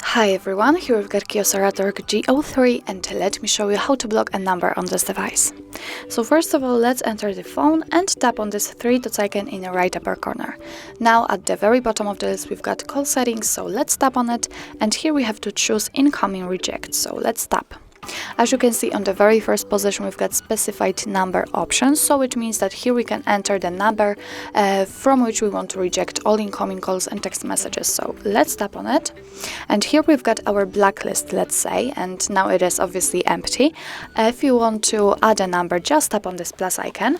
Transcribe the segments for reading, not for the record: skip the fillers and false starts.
Hi everyone, here we've got KYOCERA Torque G03 and let me show you how to block a number on this device. So first of all, let's enter the phone and tap on this three dots icon in the right upper corner. Now at the very bottom of the list we've got call settings, so let's tap on it, and here we have to choose incoming reject, so let's tap. As you can see, on the very first position we've got specified number options, so it means that here we can enter the number from which we want to reject all incoming calls and text messages. So let's tap on it, and here we've got our blacklist, let's say, and now it is obviously empty. If you want to add a number, just tap on this plus icon.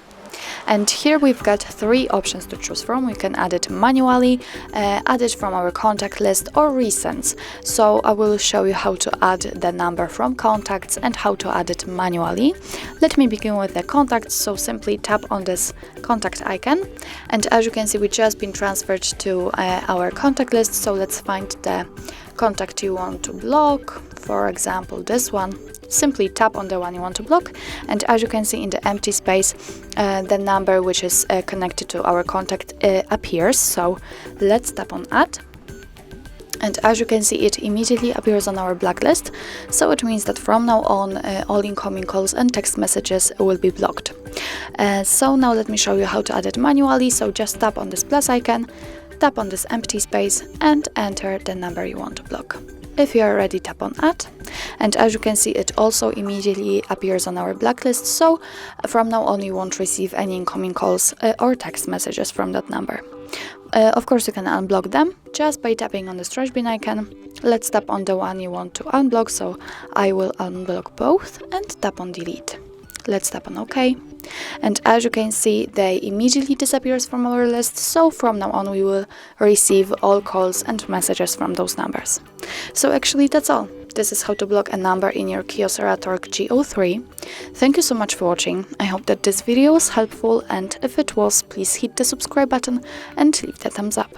And here we've got three options to choose from. We can add it manually, add it from our contact list, or recents. So I will show you how to add the number from contacts and how to add it manually. Let me begin with the contacts. So simply tap on this contact icon, and as you can see, we've just been transferred to our contact list. So let's find the contact you want to block, for example this one. Simply tap on the one you want to block, and as you can see in the empty space, the number which is connected to our contact appears. So let's tap on add, and as you can see, it immediately appears on our blacklist. So it means that from now on all incoming calls and text messages will be blocked. So now let me show you how to add it manually. So just tap on this plus icon, tap on this empty space, and enter the number you want to block. If you are ready, tap on add, and as you can see, it also immediately appears on our blacklist. So from now on you won't receive any incoming calls or text messages from that number. Of course, you can unblock them just by tapping on the trash bin icon. Let's tap on the one you want to unblock, so I will unblock both, and tap on delete. Let's tap on OK, and as you can see, they immediately disappears from our list. So from now on we will receive all calls and messages from those numbers. So actually that's all. This is how to block a number in your KYOCERA Torque G03. Thank you so much for watching. I hope that this video was helpful, and if it was, please hit the subscribe button and leave the thumbs up.